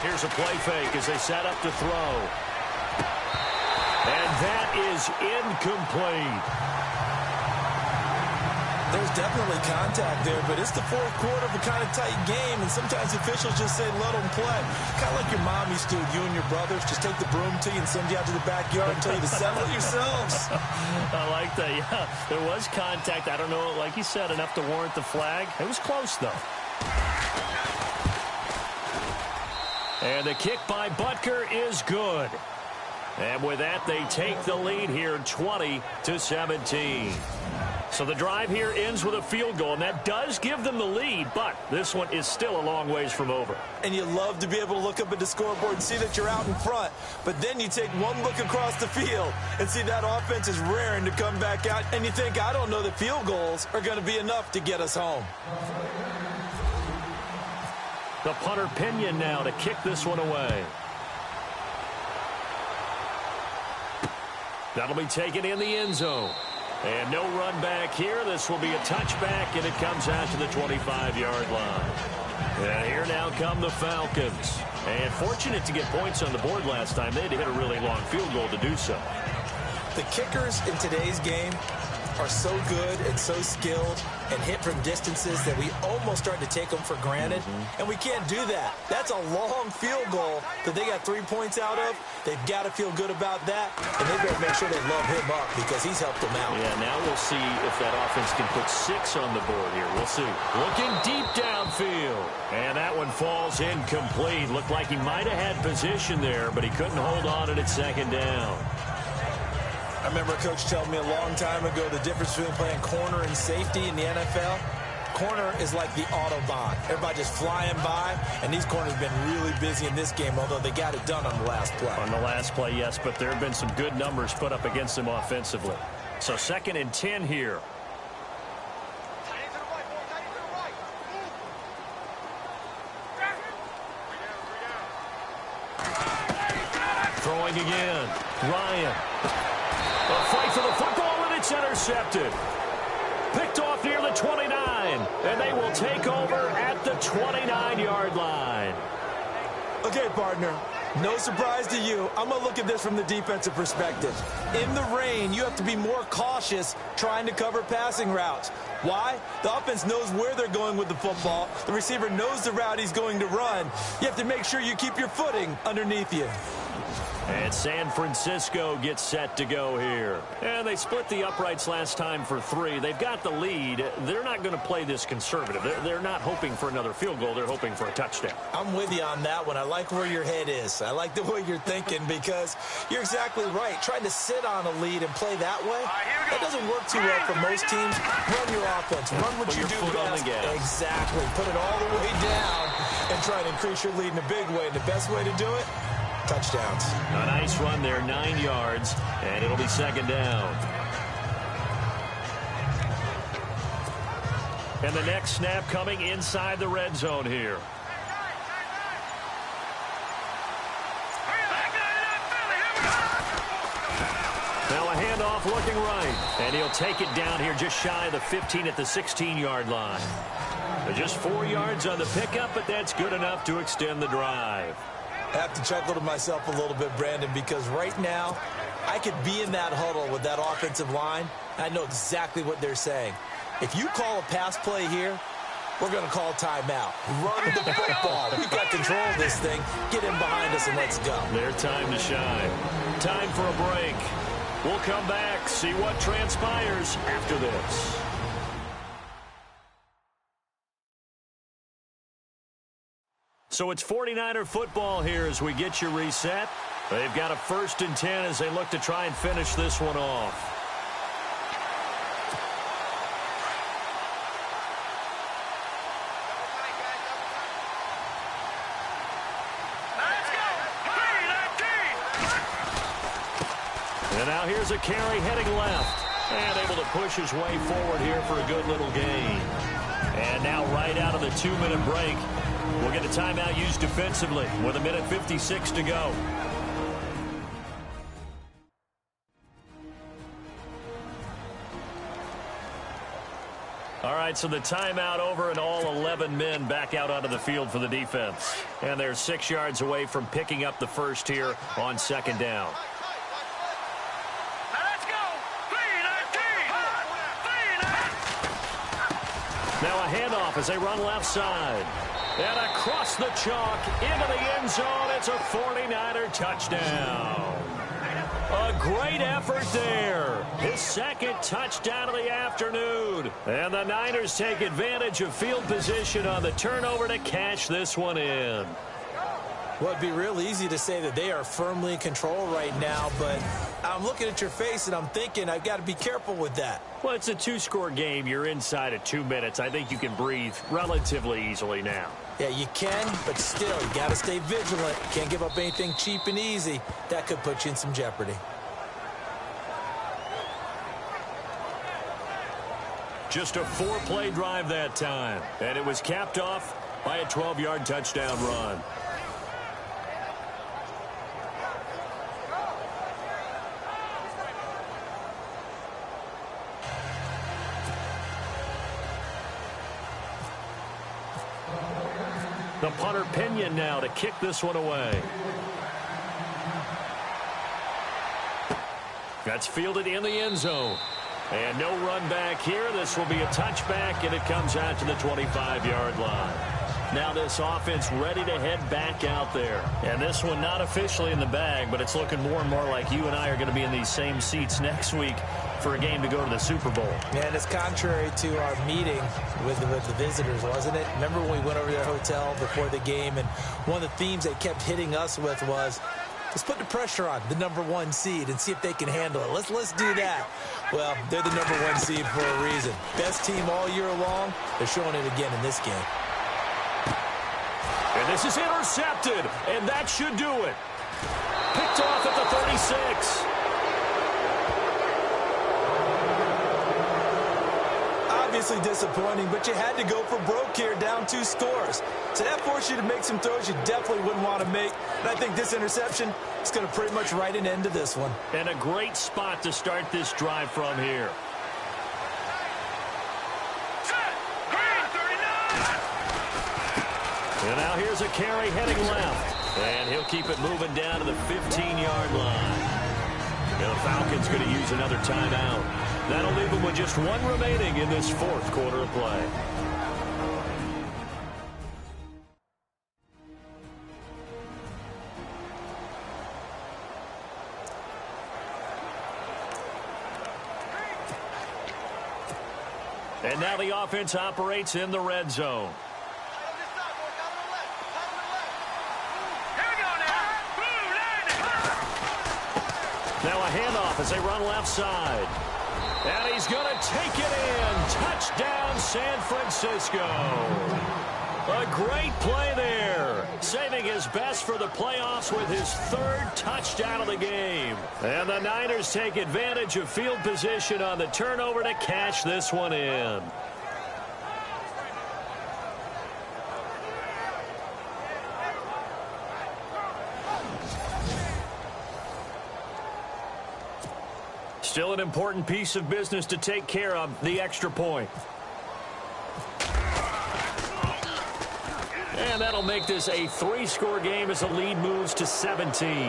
Here's a play fake as they set up to throw. And that is incomplete. There's definitely contact there, but it's the fourth quarter of a kind of tight game, and sometimes officials just say, let them play. Kind of like your mom used to, you and your brothers, just take the broom to you and send you out to the backyard and tell you to settle it yourselves. I like that, yeah. There was contact. I don't know, like you said, enough to warrant the flag. It was close, though. And the kick by Butker is good. And with that, they take the lead here, 20-17. So the drive here ends with a field goal, and that does give them the lead, but this one is still a long ways from over. And you love to be able to look up at the scoreboard and see that you're out in front, but then you take one look across the field and see that offense is raring to come back out, and you think, I don't know that field goals are going to be enough to get us home. The punter Pinion now to kick this one away. That'll be taken in the end zone. And no run back here. This will be a touchback, and it comes out to the 25-yard line. And here now come the Falcons. And fortunate to get points on the board last time. They had to hit a really long field goal to do so. The kickers in today's game are so good and so skilled and hit from distances that we almost start to take them for granted. And we can't do that. That's a long field goal that they got 3 points out of. They've got to feel good about that. And they better make sure they love him up because he's helped them out. Yeah, now we'll see if that offense can put 6 on the board here. We'll see. Looking deep downfield. And that one falls incomplete. Looked like he might have had position there, but he couldn't hold on at its 2nd down. I remember a coach telling me a long time ago the difference between playing corner and safety in the NFL. Corner is like the Autobahn. Everybody just flying by, and these corners have been really busy in this game, although they got it done on the last play. On the last play, yes, but there have been some good numbers put up against them offensively. So 2nd and 10 here. Throwing again. Ryan. A fight for the football, and it's intercepted. Picked off near the 29, and they will take over at the 29-yard line. Okay, partner, no surprise to you. I'm going to look at this from the defensive perspective. In the rain, you have to be more cautious trying to cover passing routes. Why? The offense knows where they're going with the football. The receiver knows the route he's going to run. You have to make sure you keep your footing underneath you. And San Francisco gets set to go here. And they split the uprights last time for 3. They've got the lead. They're not going to play this conservative. They're not hoping for another field goal. They're hoping for a touchdown. I'm with you on that one. I like where your head is. I like the way you're thinking because you're exactly right. Trying to sit on a lead and play that way, that doesn't work too well for most teams. Run your offense. Run what you do best. Exactly. Put it all the way down and try to increase your lead in a big way. And the best way to do it, touchdowns. A nice run there, 9 yards, and it'll be 2nd down. And the next snap coming inside the red zone here. Now a handoff looking right, and he'll take it down here just shy of the 15 at the 16-yard line. Just 4 yards on the pickup, but that's good enough to extend the drive. I have to chuckle to myself a little bit, Brandon, because right now I could be in that huddle with that offensive line. I know exactly what they're saying. If you call a pass play here, we're going to call timeout. Run the football. We've got control of this thing. Get in behind us and let's go. Their time to shine. Time for a break. We'll come back, see what transpires after this. So it's 49er football here as we get you reset. They've got a 1st and 10 as they look to try and finish this one off. And now here's a carry heading left. And able to push his way forward here for a good little gain. And now right out of the 2-minute break, we'll get a timeout used defensively with 1:56 to go. All right, so the timeout over and all 11 men back out onto the field for the defense. And they're 6 yards away from picking up the first here on 2nd down. Now a handoff as they run left side. And across the chalk into the end zone. It's a 49er touchdown. A great effort there. His 2nd touchdown of the afternoon. And the Niners take advantage of field position on the turnover to cash this one in. Well, it'd be real easy to say that they are firmly in control right now, but I'm looking at your face and I'm thinking I've got to be careful with that. Well, it's a 2-score game. You're inside of 2 minutes. I think you can breathe relatively easily now. Yeah, you can, but still, you got to stay vigilant. Can't give up anything cheap and easy. That could put you in some jeopardy. Just a 4-play drive that time, and it was capped off by a 12-yard touchdown run. The punter Pinion now to kick this one away. That's fielded in the end zone. And no run back here. This will be a touchback, and it comes out to the 25-yard line. Now this offense ready to head back out there. And this one not officially in the bag, but it's looking more and more like you and I are going to be in these same seats next week for a game to go to the Super Bowl. And it's contrary to our meeting with the visitors, wasn't it? Remember when we went over to their hotel before the game, and one of the themes they kept hitting us with was, let's put the pressure on the #1 seed and see if they can handle it. Let's do that. Well, they're the #1 seed for a reason. Best team all year long. They're showing it again in this game. And this is intercepted, and that should do it. Picked off at the 36. Obviously disappointing, but you had to go for broke here, down 2 scores. So that forced you to make some throws you definitely wouldn't want to make. And I think this interception is going to pretty much write an end to this one. And a great spot to start this drive from here. And now here's a carry heading left. And he'll keep it moving down to the 15-yard line. And the Falcons going to use another timeout. That'll leave them with just 1 remaining in this 4th quarter of play. And now the offense operates in the red zone. Now a handoff as they run left side. And he's going to take it in. Touchdown, San Francisco. A great play there. Saving his best for the playoffs with his 3rd touchdown of the game. And the Niners take advantage of field position on the turnover to cash this one in. Still an important piece of business to take care of, the extra point. And that'll make this a 3-score game as the lead moves to 17.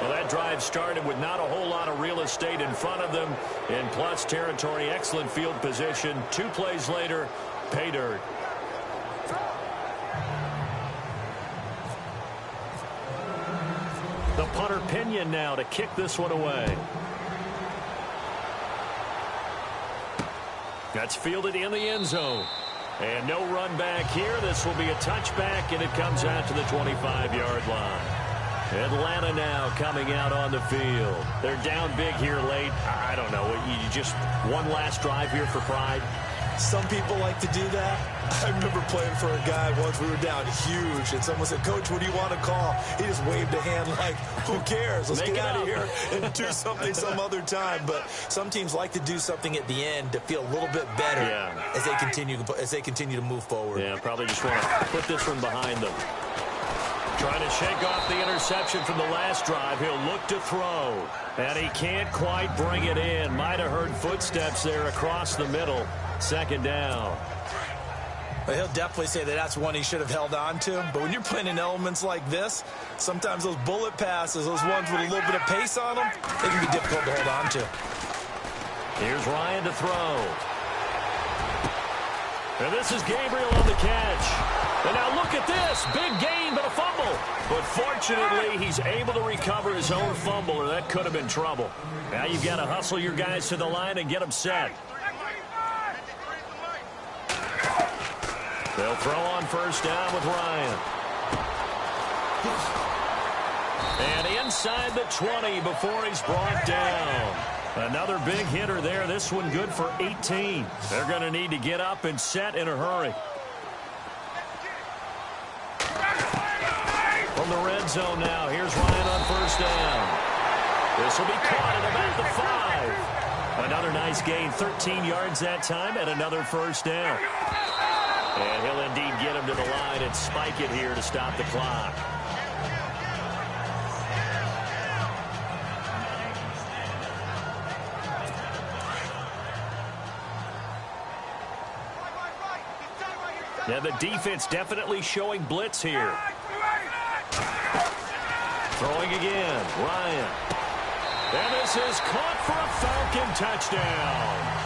Well, that drive started with not a whole lot of real estate in front of them. In plus territory, excellent field position. 2 plays later, pay dirt. The punter Pinion now to kick this one away. That's fielded in the end zone. And no run back here. This will be a touchback, and it comes out to the 25-yard line. Atlanta now coming out on the field. They're down big here late. I don't know. You just one last drive here for pride? Some people like to do that. I remember playing for a guy once. We were down huge, and someone said, "Coach, what do you want to call?" He just waved a hand like, who cares? Let's get out of here and do something some other time. But some teams like to do something at the end to feel a little bit better as they continue to move forward. Yeah, probably just want to put this one behind them. Trying to shake off the interception from the last drive. He'll look to throw, and he can't quite bring it in. Might have heard footsteps there across the middle. Second down. But he'll definitely say that that's one he should have held on to. But when you're playing in elements like this, sometimes those bullet passes, those ones with a little bit of pace on them, they can be difficult to hold on to. Here's Ryan to throw. And this is Gabriel on the catch. And now look at this. Big gain, but a fumble. But fortunately, he's able to recover his own fumble, or that could have been trouble. Now you've got to hustle your guys to the line and get them set. They'll throw on first down with Ryan. And inside the 20 before he's brought down. Another big hitter there. This one good for 18. They're going to need to get up and set in a hurry. From the red zone now, here's Ryan on first down. This will be caught at about the 5. Another nice gain, 13 yards that time, and another first down. And he'll indeed get him to the line and spike it here to stop the clock. Yeah, the defense definitely showing blitz here. Throwing again, Ryan. And this is caught for a Falcon touchdown.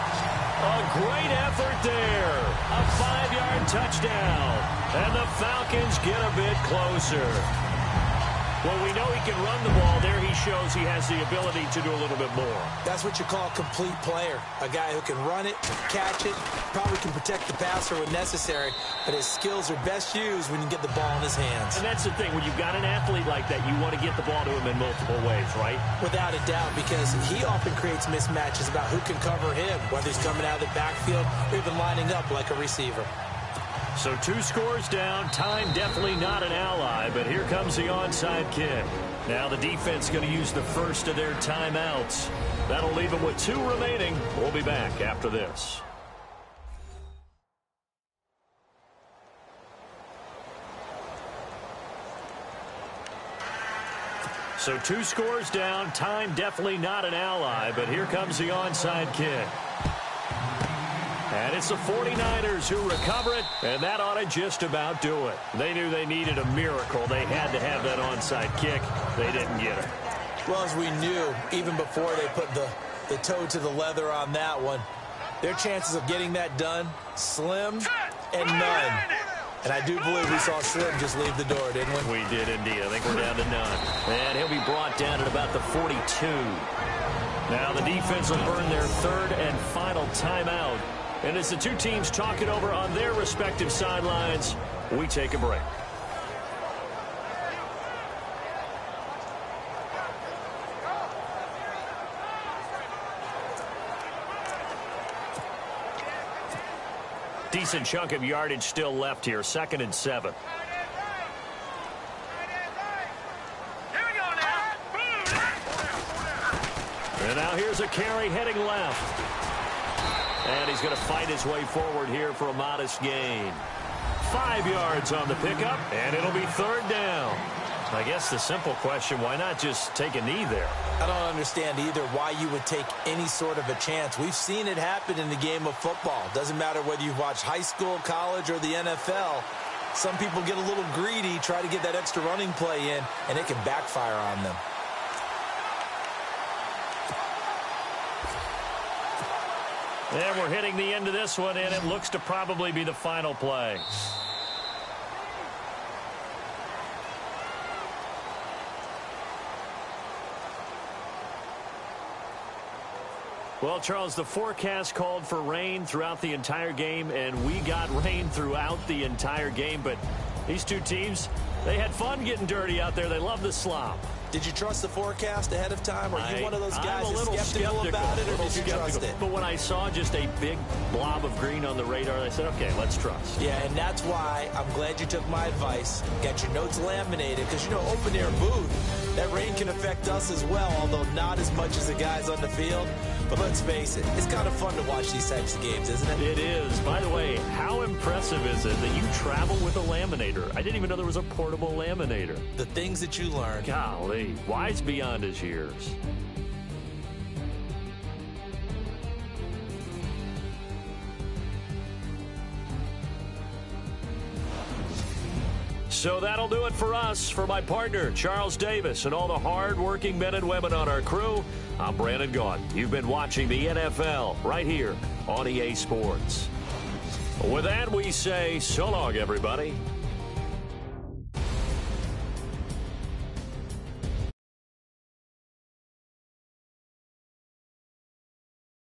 A great effort there. A 5-yard touchdown. And the Falcons get a bit closer. Well, we know he can run the ball. There he shows he has the ability to do a little bit more. That's what you call a complete player. A guy who can run it, catch it, probably can protect the passer when necessary, but his skills are best used when you get the ball in his hands. And that's the thing. When you've got an athlete like that, you want to get the ball to him in multiple ways, right? Without a doubt, because he often creates mismatches about who can cover him, whether he's coming out of the backfield or even lining up like a receiver. So 2 scores down. Time definitely not an ally, but here comes the onside kick. Now the defense going to use the first of their timeouts. That'll leave them with 2 remaining. We'll be back after this. So 2 scores down. Time definitely not an ally, but here comes the onside kick. And it's the 49ers who recover it, and that ought to just about do it. They knew they needed a miracle. They had to have that onside kick. They didn't get it. Well, as we knew, even before they put the toe to the leather on that one, their chances of getting that done, slim and none. And I do believe we saw Slim just leave the door, didn't we? We did indeed. I think we're down to none. And he'll be brought down at about the 42. Now the defense will burn their 3rd and final timeout. And as the 2 teams talk it over on their respective sidelines, we take a break. Decent chunk of yardage still left here. 2nd and 7. And now here's a carry heading left. And he's going to fight his way forward here for a modest gain. 5 yards on the pickup, and it'll be 3rd down. I guess the simple question, why not just take a knee there? I don't understand either why you would take any sort of a chance. We've seen it happen in the game of football. Doesn't matter whether you've watched high school, college, or the NFL. Some people get a little greedy, try to get that extra running play in, and it can backfire on them. And we're hitting the end of this one, and it looks to probably be the final play. Well, Charles, the forecast called for rain throughout the entire game, and we got rain throughout the entire game. But these two teams, they had fun getting dirty out there. They love the slop. Did you trust the forecast ahead of time? Or are you one of those guys that's skeptical about it, or did you trust it? But when I saw just a big blob of green on the radar, I said, okay, let's trust. Yeah, and that's why I'm glad you took my advice. Got your notes laminated, because, you know, open-air booth, that rain can affect us as well, although not as much as the guys on the field. But let's face it, it's kind of fun to watch these types of games, isn't it? It is. By the way, how impressive is it that you travel with a laminator? I didn't even know there was a portable laminator. The things that you learn. Golly, wise beyond his years. So that'll do it for us. For my partner, Charles Davis, and all the hard-working men and women on our crew, I'm Brandon Gaudin. You've been watching the NFL right here on EA Sports. With that, we say so long, everybody.